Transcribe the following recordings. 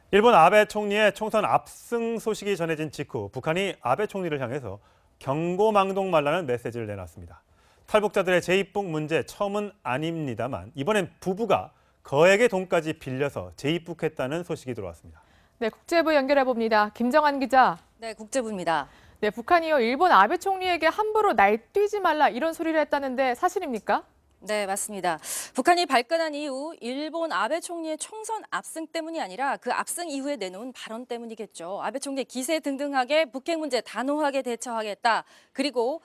일본 아베 총리의 총선 압승 소식이 전해진 직후 북한이 아베 총리를 향해서 경고망동 말라는 메시지를 내놨습니다. 탈북자들의 재입국 문제 처음은 아닙니다만 이번엔 부부가 거액의 돈까지 빌려서 재입국했다는 소식이 들어왔습니다. 네, 국제부 연결해 봅니다. 김정한 기자. 네, 국제부입니다. 네, 북한이요 일본 아베 총리에게 함부로 날뛰지 말라 이런 소리를 했다는데 사실입니까? 네, 맞습니다. 북한이 발끈한 이후 일본 아베 총리의 총선 압승 때문이 아니라 그 압승 이후에 내놓은 발언 때문이겠죠. 아베 총리 기세 등등하게 북핵 문제 단호하게 대처하겠다. 그리고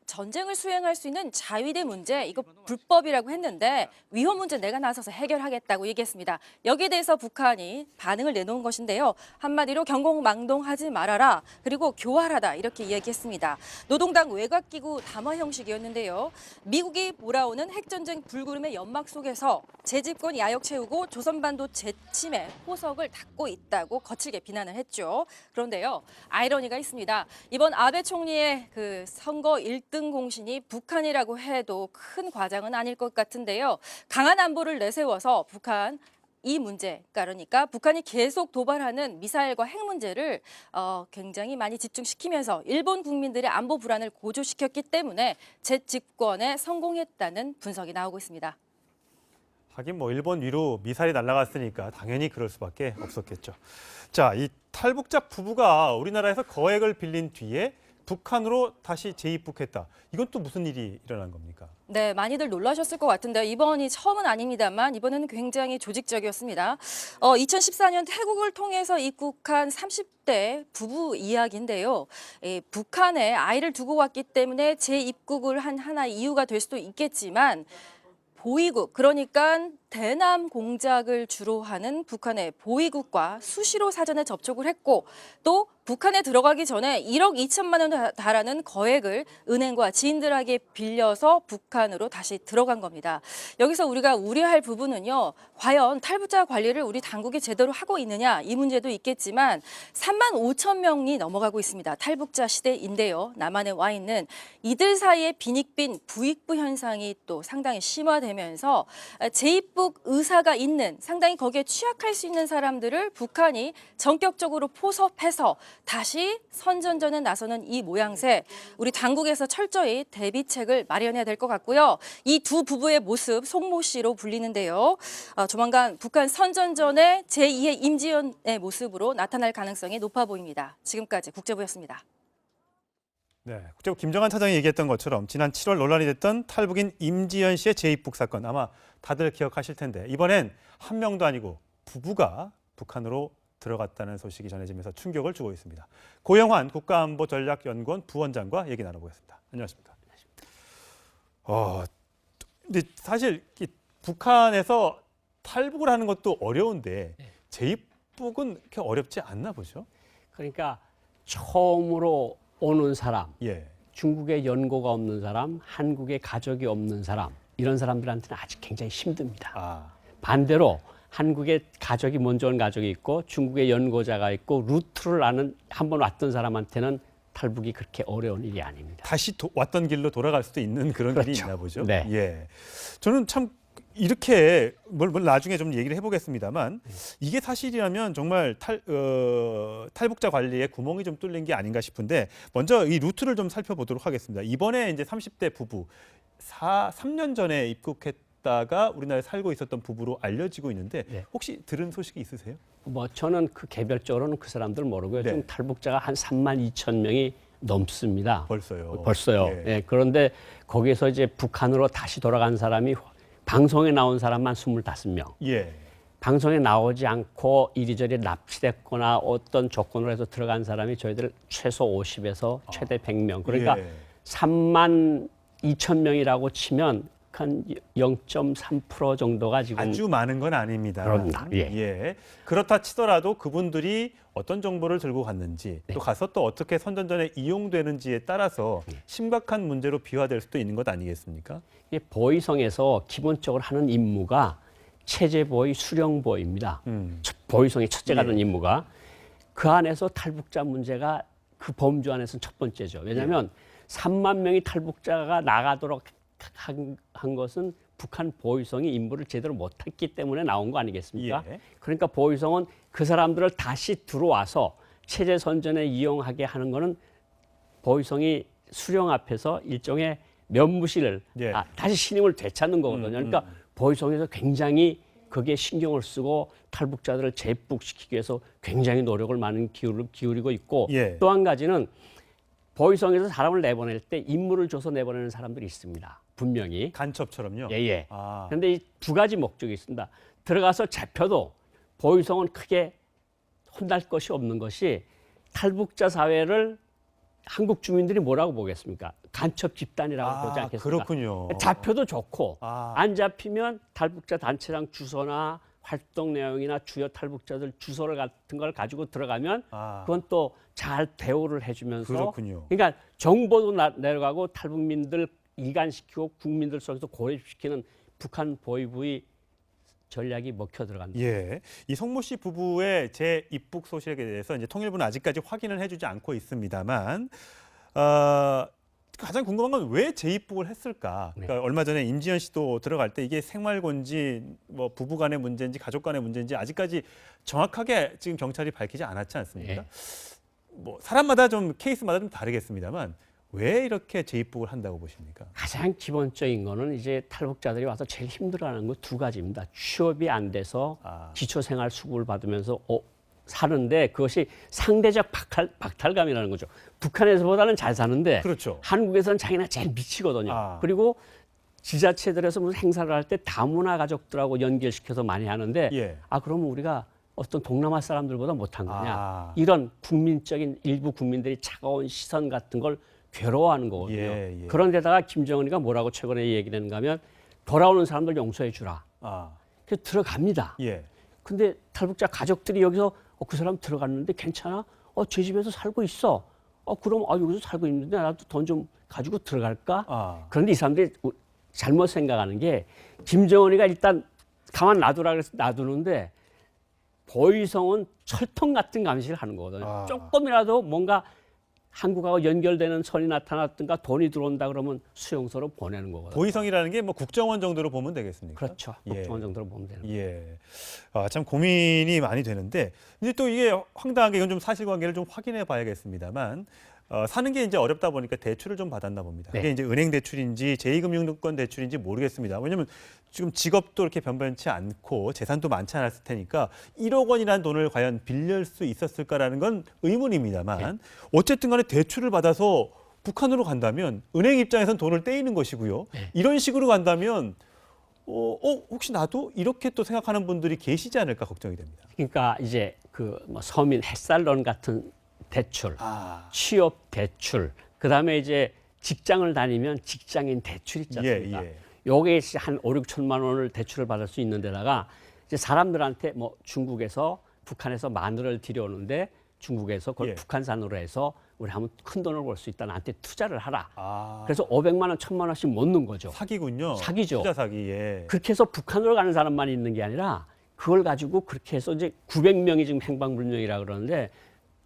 전쟁을 수행할 수 있는 자위대 문제 이거 불법이라고 했는데 위헌 문제 내가 나서서 해결하겠다고 얘기했습니다. 여기에 대해서 북한이 반응을 내놓은 것인데요. 한마디로 경고망동하지 말아라. 그리고 교활하다 이렇게 이야기했습니다. 노동당 외곽기구 담화 형식이었는데요. 미국이 몰아오는 핵전쟁 불구름의 연막 속에서 재집권 야욕 채우고 조선반도 재침에 포석을 닫고 있다고 거칠게 비난을 했죠. 그런데요, 아이러니가 있습니다. 이번 아베 총리의 그 선거 1등 공신이 북한이라고 해도 큰 과장은 아닐 것 같은데요. 강한 안보를 내세워서 북한 이 문제, 그러니까 북한이 계속 도발하는 미사일과 핵 문제를 굉장히 많이 집중시키면서 일본 국민들의 안보 불안을 고조시켰기 때문에 재집권에 성공했다는 분석이 나오고 있습니다. 하긴 뭐 일본 위로 미사일이 날아갔으니까 당연히 그럴 수밖에 없었겠죠. 자, 이 탈북자 부부가 우리나라에서 거액을 빌린 뒤에 북한으로 다시 재입국했다. 이건 또 무슨 일이 일어난 겁니까? 네, 많이들 놀라셨을 것 같은데 이번이 처음은 아닙니다만 이번에는 굉장히 조직적이었습니다. 2014년 태국을 통해서 입국한 30대 부부 이야기인데요. 북한에 아이를 두고 왔기 때문에 재입국을 한 하나의 이유가 될 수도 있겠지만 보위국, 그러니까 대남 공작을 주로 하는 북한의 보위국과 수시로 사전에 접촉을 했고 또 북한에 들어가기 전에 1억 2천만 원 달하는 거액을 은행과 지인들에게 빌려서 북한으로 다시 들어간 겁니다. 여기서 우리가 우려할 부분은요. 과연 탈북자 관리를 우리 당국이 제대로 하고 있느냐 이 문제도 있겠지만 3만 5천 명이 넘어가고 있습니다. 탈북자 시대인데요. 남한에 와 있는 이들 사이에 빈익빈 부익부 현상이 또 상당히 심화되면서 재입국 의사가 있는 상당히 거기에 취약할 수 있는 사람들을 북한이 전격적으로 포섭해서 다시 선전전에 나서는 이 모양새 우리 당국에서 철저히 대비책을 마련해야 될 것 같고요. 이 두 부부의 모습 송모 씨로 불리는데요. 조만간 북한 선전전의 제2의 임지연의 모습으로 나타날 가능성이 높아 보입니다. 지금까지 국제부였습니다. 네, 국제부 김정한 차장이 얘기했던 것처럼 지난 7월 논란이 됐던 탈북인 임지연 씨의 재입국 사건 아마 다들 기억하실 텐데 이번엔 한 명도 아니고 부부가 북한으로 들어갔다는 소식이 전해지면서 충격을 주고 있습니다. 고영환 국가안보전략연구원 부원장과 얘기 나눠보겠습니다. 안녕하십니까? 근데 사실 북한에서 탈북을 하는 것도 어려운데 재입국은 그렇게 어렵지 않나 보죠? 그러니까 처음으로 오는 사람, 예. 중국에 연고가 없는 사람, 한국에 가족이 없는 사람 이런 사람들한테는 아직 굉장히 힘듭니다. 반대로 한국에 가족이 먼저 온 가족이 있고 중국에 연고자가 있고 루트를 아는 한번 왔던 사람한테는 탈북이 그렇게 어려운 일이 아닙니다. 다시 왔던 길로 돌아갈 수도 있는 그런 그렇죠. 길이 있나 보죠. 네. 예. 저는 참 이렇게 뭘 나중에 좀 얘기를 해보겠습니다만 이게 사실이라면 정말 탈북자 관리에 구멍이 좀 뚫린 게 아닌가 싶은데 먼저 이 루트를 좀 살펴보도록 하겠습니다. 이번에 이제 30대 부부 3년 전에 입국했다가 우리나라에 살고 있었던 부부로 알려지고 있는데 혹시 들은 소식이 있으세요? 뭐 저는 그 개별적으로는 그 사람들 모르고요. 네. 지금 탈북자가 한 3만 2천 명이 넘습니다. 벌써요. 예. 예, 그런데 거기에서 이제 북한으로 다시 돌아간 사람이 방송에 나온 사람만 25명. 예. 방송에 나오지 않고 이리저리 납치됐거나 어떤 조건으로 해서 들어간 사람이 저희들 최소 50에서 최대 100명. 그러니까 3만 2천 명이라고 치면 한 0.3% 정도가 지금 아주 많은 건 아닙니다. 그렇습니다. 예. 그렇다 치더라도 그분들이 어떤 정보를 들고 갔는지 또 가서 또 어떻게 선전전에 이용되는지에 따라서 심각한 문제로 비화될 수도 있는 것 아니겠습니까? 보위성에서 기본적으로 하는 임무가 체제보위, 수령보위입니다. 보위성의 첫째가 하는 임무가 그 안에서 탈북자 문제가 그 범주 안에서는 첫 번째죠. 왜냐하면 3만 명이 탈북자가 나가도록 한 것은 북한 보위성이 임무를 제대로 못했기 때문에 나온 거 아니겠습니까? 예. 그러니까 보위성은 그 사람들을 다시 들어와서 체제 선전에 이용하게 하는 거는 보위성이 수령 앞에서 일종의 면무실을 예. 다시 신임을 되찾는 거거든요. 그러니까 보위성에서 굉장히 거기에 신경을 쓰고 탈북자들을 재입국시키기 위해서 굉장히 노력을 많이 기울이고 있고 예. 또 한 가지는 보위성에서 사람을 내보낼 때 임무를 줘서 내보내는 사람들이 있습니다. 분명히. 간첩처럼요. 예. 아. 그런데 이 두 가지 목적이 있습니다. 들어가서 잡혀도 보위성은 크게 혼날 것이 없는 것이 탈북자 사회를 한국 주민들이 뭐라고 보겠습니까? 간첩 집단이라고 보지 않겠습니까? 그렇군요. 잡혀도 좋고 아. 안 잡히면 탈북자 단체장 주소나 활동 내용이나 주요 탈북자들 주소를 같은 걸 가지고 들어가면 그건 또 잘 대우를 해주면서 그렇군요. 그러니까 정보도 내려가고 탈북민들 이간시키고 국민들 속에서 고립시키는 북한 보위부의 전략이 먹혀 들어간다. 예, 이 성모 씨 부부의 재입국 소식에 대해서 이제 통일부는 아직까지 확인을 해주지 않고 있습니다만 가장 궁금한 건 왜 재입국을 했을까? 그러니까 얼마 전에 임지연 씨도 들어갈 때 이게 생활고인지 뭐 부부간의 문제인지 가족간의 문제인지 아직까지 정확하게 지금 경찰이 밝히지 않았지 않습니까? 네. 뭐 사람마다 좀 케이스마다 좀 다르겠습니다만 왜 이렇게 재입국을 한다고 보십니까? 가장 기본적인 거는 이제 탈북자들이 와서 제일 힘들어하는 거 두 가지입니다. 취업이 안 돼서 기초생활 수급을 받으면서 사는데 그것이 상대적 박탈감이라는 거죠. 북한에서보다는 잘 사는데 그렇죠. 한국에서는 자기네 제일 미치거든요. 그리고 지자체들에서 무슨 행사를 할 때 다문화 가족들하고 연결시켜서 많이 하는데 예. 그러면 우리가 어떤 동남아 사람들보다 못한 거냐. 예. 이런 국민적인 일부 국민들이 차가운 시선 같은 걸 괴로워하는 거거든요. 예. 그런데다가 김정은이가 뭐라고 최근에 얘기를 했는가 하면 돌아오는 사람들 용서해 주라. 그래서 들어갑니다. 예. 근데 탈북자 가족들이 여기서 그 사람 들어갔는데 괜찮아? 제 집에서 살고 있어. 그럼 여기서 살고 있는데 나도 돈 좀 가지고 들어갈까? 그런데 이 사람들이 잘못 생각하는 게 김정은이가 일단 가만 놔두라 그래서 놔두는데 보위성은 철통 같은 감시를 하는 거거든요. 조금이라도 뭔가 한국하고 연결되는 선이 나타났든가 돈이 들어온다 그러면 수용소로 보내는 거거든요. 보위성이라는 게 뭐 국정원 정도로 보면 되겠습니까? 그렇죠. 국정원 정도로 보면 되는 거예요. 예. 참 고민이 많이 되는데 이제 또 이게 황당한 게 이건 좀 사실관계를 좀 확인해 봐야겠습니다만 사는 게 이제 어렵다 보니까 대출을 좀 받았나 봅니다. 네. 이게 이제 은행 대출인지 제2금융권 대출인지 모르겠습니다. 왜냐하면 지금 직업도 이렇게 변변치 않고 재산도 많지 않았을 테니까 1억 원이라는 돈을 과연 빌릴 수 있었을까라는 건 의문입니다만 네. 어쨌든 간에 대출을 받아서 북한으로 간다면 은행 입장에선 돈을 떼이는 것이고요. 네. 이런 식으로 간다면 혹시 나도 이렇게 또 생각하는 분들이 계시지 않을까 걱정이 됩니다. 그러니까 이제 그 뭐 서민 햇살론 같은 대출, 취업 대출, 그다음에 이제 직장을 다니면 직장인 대출 있지 않습니까? 요게 한 5, 6천만 원을 대출을 받을 수 있는 데다가 이제 사람들한테 뭐 중국에서 북한에서 마늘을 들여오는데 중국에서 그걸 북한산으로 해서 우리 한번 큰 돈을 벌 수 있다. 나한테 투자를 하라. 그래서 500만 원, 1000만 원씩 못 넣는 거죠. 사기군요. 사기죠. 투자 사기. 예. 그렇게 해서 북한으로 가는 사람만 있는 게 아니라 그걸 가지고 그렇게 해서 이제 900명이 지금 행방불명이라 그러는데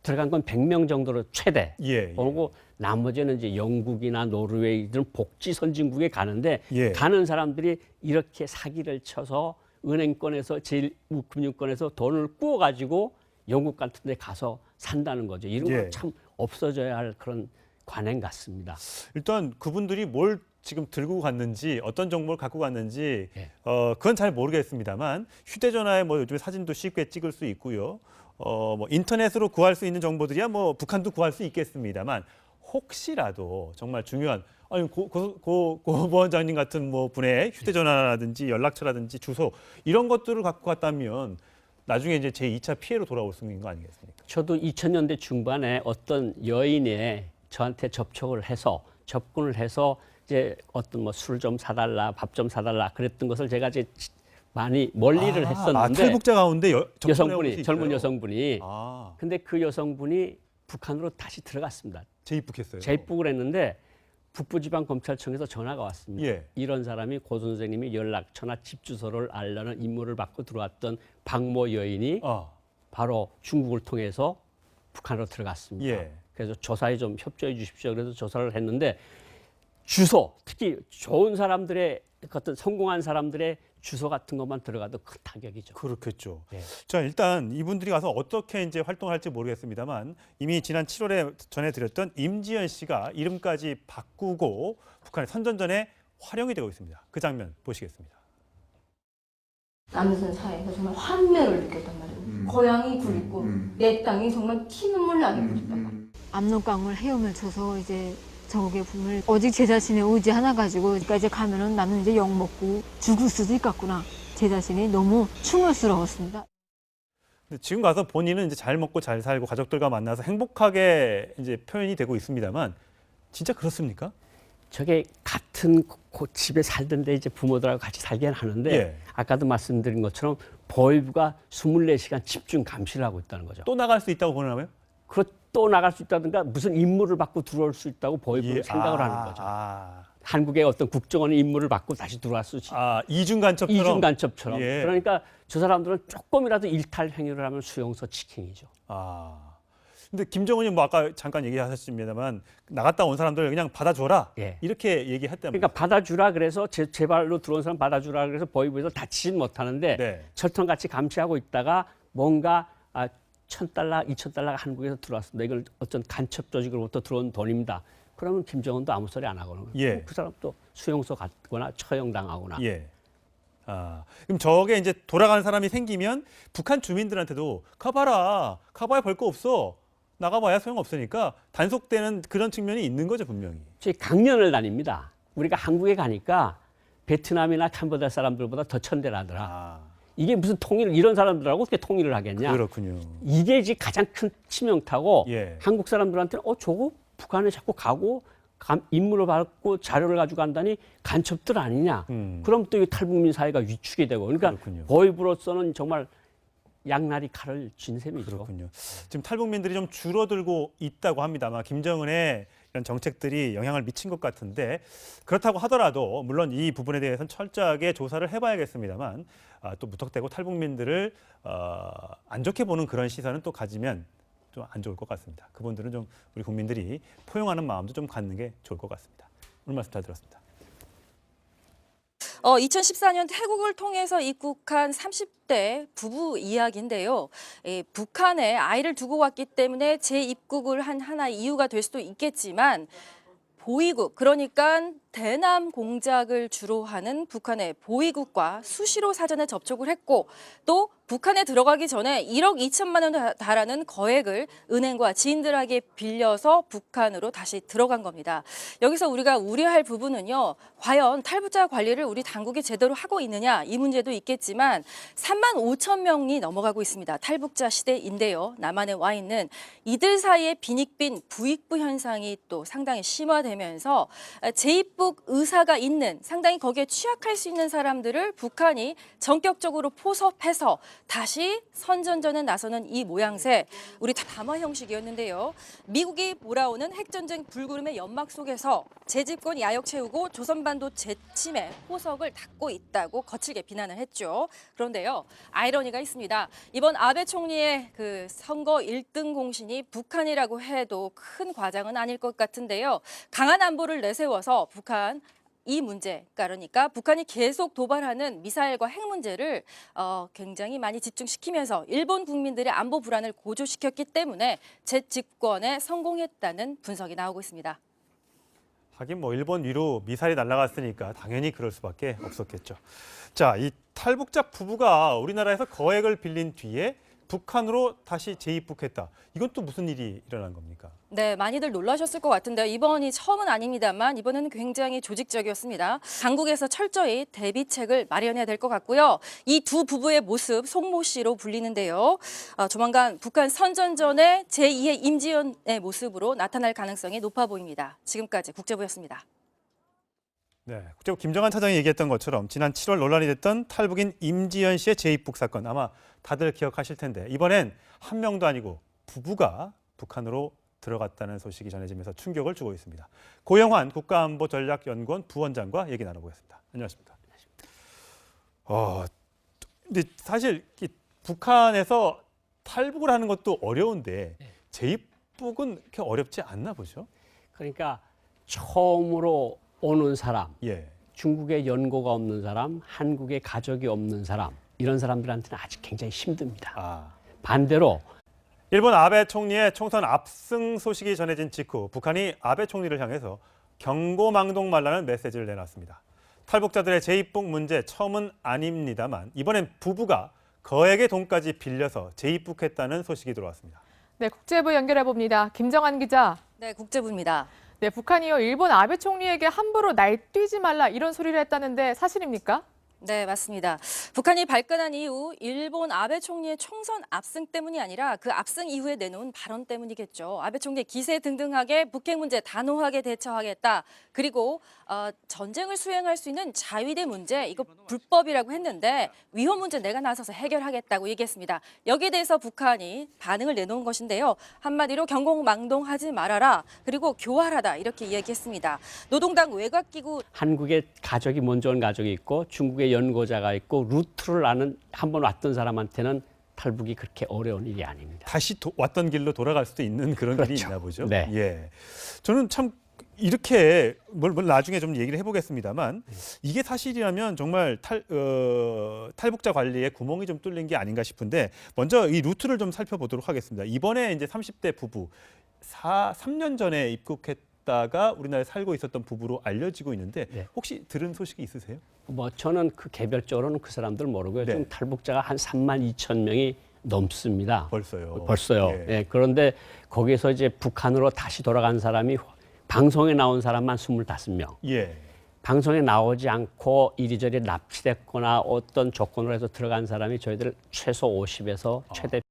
들어간 건 100명 정도로 최대. 그리고 나머지는 이제 영국이나 노르웨이 이런 복지 선진국에 가는데 가는 사람들이 이렇게 사기를 쳐서 은행권에서 제1금융권에서 돈을 구워가지고 영국 같은 데 가서 산다는 거죠. 이런 건 참 없어져야 할 그런 관행 같습니다. 일단 그분들이 뭘 지금 들고 갔는지 어떤 정보를 갖고 갔는지 그건 잘 모르겠습니다만 휴대전화에 뭐 요즘에 사진도 쉽게 찍을 수 있고요. 뭐 인터넷으로 구할 수 있는 정보들이야 뭐 북한도 구할 수 있겠습니다만 혹시라도 정말 중요한 고 부원장님 같은 뭐 분의 휴대전화라든지 연락처라든지 주소 이런 것들을 갖고 갔다면 나중에 이제 제2차 피해로 돌아올 수 있는 거 아니겠습니까? 저도 2000년대 중반에 어떤 여인이 저한테 접근을 해서 이제 어떤 뭐 술 좀 사달라, 밥 좀 사달라 그랬던 것을 제가 이제 많이 멀리를 했었는데 탈북자 가운데 여성분이 젊은 여성분이 근데 그 여성분이 북한으로 다시 들어갔습니다. 재입국했어요. 재입국을 했는데 북부지방검찰청에서 전화가 왔습니다. 이런 사람이 고 선생님이 연락처나 집 주소를 알려는 임무를 받고 들어왔던 박모 여인이 바로 중국을 통해서 북한으로 들어갔습니다. 그래서 조사에 좀 협조해 주십시오. 그래서 조사를 했는데 주소, 특히 좋은 사람들의 어떤 성공한 사람들의 주소 같은 것만 들어가도 큰 타격이죠. 그렇겠죠. 네. 자, 일단 이분들이 가서 어떻게 이제 활동할지 모르겠습니다만 이미 지난 7월에 전해드렸던 임지연 씨가 이름까지 바꾸고 북한의 선전전에 활용이 되고 있습니다. 그 장면 보시겠습니다. 남선 사회에서 정말 환멸을 느꼈단 말이에요. 고향이 굴리고 내 땅이 정말 피눈물 나게 굴렸단 말이에요. 압록강을 헤엄을 쳐서 이제 저국의 품을 오직 제 자신의 의지 하나 가지고 여기까지 가면은 나는 이제 욕 먹고 죽을 수도 있겠구나. 제 자신이 너무 충혈스러웠습니다. 근데 지금 가서 본인은 이제 잘 먹고 잘 살고 가족들과 만나서 행복하게 이제 표현이 되고 있습니다만 진짜 그렇습니까? 저게 같은 집에 살던데 이제 부모들하고 같이 살긴 하는데 예. 아까도 말씀드린 것처럼 보위부가 24시간 집중 감시를 하고 있다는 거죠. 또 나갈 수 있다고 보나요? 또 나갈 수 있다든가 무슨 임무를 받고 들어올 수 있다고 보위부는 생각을 하는 거죠. 한국의 어떤 국정원의 임무를 받고 다시 들어갈 수 있지. 이중 간첩처럼. 이중 간첩처럼. 예. 그러니까 저 사람들은 조금이라도 일탈 행위를 하면 수용소 치킨이죠. 근데 김정은이 뭐 아까 잠깐 얘기하셨습니다만 나갔다 온 사람들 그냥 받아줘라. 예. 이렇게 얘기했단 그러니까 받아주라 그래서 제 발로 들어온 사람 받아주라 그래서 보위부에서 다치진 못하는데 네. 철통같이 감시하고 있다가 뭔가 $1,000, $2,000가 한국에서 들어왔습니다. 이걸 어떤 간첩 조직으로부터 들어온 돈입니다. 그러면 김정은도 아무 소리 안 하거든요. 예. 그 사람도 수용소 갔거나 처형당하거나. 예. 그럼 저게 이제 돌아가는 사람이 생기면 북한 주민들한테도 가봐야 볼 거 없어. 나가봐야 소용없으니까 단속되는 그런 측면이 있는 거죠, 분명히. 저희 강연을 다닙니다. 우리가 한국에 가니까 베트남이나 캄보디아 사람들보다 더 천대라더라. 이게 무슨 통일을 이런 사람들하고 어떻게 통일을 하겠냐. 그렇군요. 이게 이제 가장 큰 치명타고 예. 한국 사람들한테는 저거 북한에 자꾸 가고 임무를 받고 자료를 가지고 간다니 간첩들 아니냐. 그럼 또 이 탈북민 사회가 위축이 되고 그러니까 그렇군요. 보위부로서는 정말 양날이 칼을 쥔 셈이죠. 그렇군요. 지금 탈북민들이 좀 줄어들고 있다고 합니다만 김정은의 이런 정책들이 영향을 미친 것 같은데 그렇다고 하더라도 물론 이 부분에 대해서는 철저하게 조사를 해봐야겠습니다만 또 무턱대고 탈북민들을 안 좋게 보는 그런 시선은 또 가지면 좀 안 좋을 것 같습니다. 그분들은 좀 우리 국민들이 포용하는 마음도 좀 갖는 게 좋을 것 같습니다. 오늘 말씀 잘 들었습니다. 2014년 태국을 통해서 입국한 30대 부부 이야기인데요. 북한에 아이를 두고 왔기 때문에 재입국을 한 하나의 이유가 될 수도 있겠지만 보위국, 그러니까 대남 공작을 주로 하는 북한의 보위국과 수시로 사전에 접촉을 했고 또 북한에 들어가기 전에 1억 2천만 원 달하는 거액을 은행과 지인들에게 빌려서 북한으로 다시 들어간 겁니다. 여기서 우리가 우려할 부분은요. 과연 탈북자 관리를 우리 당국이 제대로 하고 있느냐 이 문제도 있겠지만 3만 5천 명이 넘어가고 있습니다. 탈북자 시대인데요. 남한에 와 있는 이들 사이에 빈익빈 부익부 현상이 또 상당히 심화되면서 재입국 의사가 있는 상당히 거기에 취약할 수 있는 사람들을 북한이 전격적으로 포섭해서 다시 선전전에 나서는 이 모양새 우리 담화 형식이었는데요. 미국이 몰아오는 핵전쟁 불구름의 연막 속에서 재집권 야역 채우고 조선반도 재침에 포석을 닫고 있다고 거칠게 비난을 했죠. 그런데요. 아이러니가 있습니다. 이번 아베 총리의 그 선거 1등 공신이 북한이라고 해도 큰 과장은 아닐 것 같은데요. 강한 안보를 내세워서 북한 이 문제, 그러니까 북한이 계속 도발하는 미사일과 핵 문제를 굉장히 많이 집중시키면서 일본 국민들의 안보 불안을 고조시켰기 때문에 재집권에 성공했다는 분석이 나오고 있습니다. 하긴 뭐 일본 위로 미사일이 날아갔으니까 당연히 그럴 수밖에 없었겠죠. 자, 이 탈북자 부부가 우리나라에서 거액을 빌린 뒤에 북한으로 다시 재입국했다. 이건 또 무슨 일이 일어난 겁니까? 네, 많이들 놀라셨을 것 같은데요. 이번이 처음은 아닙니다만 이번에는 굉장히 조직적이었습니다. 당국에서 철저히 대비책을 마련해야 될 것 같고요. 이 두 부부의 모습 송모 씨로 불리는데요. 조만간 북한 선전전의 제2의 임지연의 모습으로 나타날 가능성이 높아 보입니다. 지금까지 국제부였습니다. 네, 국제부 김정한 차장이 얘기했던 것처럼 지난 7월 논란이 됐던 탈북인 임지연 씨의 재입국 사건 아마 다들 기억하실 텐데 이번엔 한 명도 아니고 부부가 북한으로 들어갔다는 소식이 전해지면서 충격을 주고 있습니다. 고영환 국가안보전략연구원 부원장과 얘기 나눠보겠습니다. 안녕하십니까? 근데 사실 북한에서 탈북을 하는 것도 어려운데 재입국은 그렇게 어렵지 않나 보죠? 그러니까 처음으로 오는 사람, 예. 중국에 연고가 없는 사람, 한국에 가족이 없는 사람 이런 사람들한테는 아직 굉장히 힘듭니다. 반대로 일본 아베 총리의 총선 압승 소식이 전해진 직후 북한이 아베 총리를 향해서 경고망동 말라는 메시지를 내놨습니다. 탈북자들의 재입국 문제 처음은 아닙니다만 이번엔 부부가 거액의 돈까지 빌려서 재입국했다는 소식이 들어왔습니다. 네, 국제부 연결해 봅니다. 김정한 기자. 네, 국제부입니다. 네, 북한이요 일본 아베 총리에게 함부로 날뛰지 말라 이런 소리를 했다는데 사실입니까? 네, 맞습니다. 북한이 발끈한 이후 일본 아베 총리의 총선 압승 때문이 아니라 그 압승 이후에 내놓은 발언 때문이겠죠. 아베 총리 기세 등등하게 북핵 문제 단호하게 대처하겠다. 그리고 전쟁을 수행할 수 있는 자위대 문제 이거 불법이라고 했는데 위헌 문제 내가 나서서 해결하겠다고 얘기했습니다. 여기에 대해서 북한이 반응을 내놓은 것인데요. 한마디로 경고망동하지 말아라. 그리고 교활하다 이렇게 이야기했습니다. 노동당 외곽기구 한국에 가족이 먼저 온 가족이 있고 중국에 연고자가 있고 루트를 아는 한번 왔던 사람한테는 탈북이 그렇게 어려운 일이 아닙니다. 다시 왔던 길로 돌아갈 수도 있는 그런 길이 그렇죠. 있나 보죠. 네. 예. 저는 참 이렇게 뭘 나중에 좀 얘기를 해보겠습니다만 이게 사실이라면 정말 탈북자 관리에 구멍이 좀 뚫린 게 아닌가 싶은데 먼저 이 루트를 좀 살펴보도록 하겠습니다. 이번에 이제 30대 부부 3년 전에 입국했다가 우리나라에 살고 있었던 부부로 알려지고 있는데 네. 혹시 들은 소식이 있으세요? 뭐 저는 그 개별적으로는 그 사람들 모르고요. 네. 지금 탈북자가 한 3만 2천 명이 넘습니다. 벌써요. 벌써요. 예. 예, 그런데 거기서 이제 북한으로 다시 돌아간 사람이 방송에 나온 사람만 25명. 예. 방송에 나오지 않고 이리저리 납치됐거나 어떤 조건으로 해서 들어간 사람이 저희들 최소 50에서 최대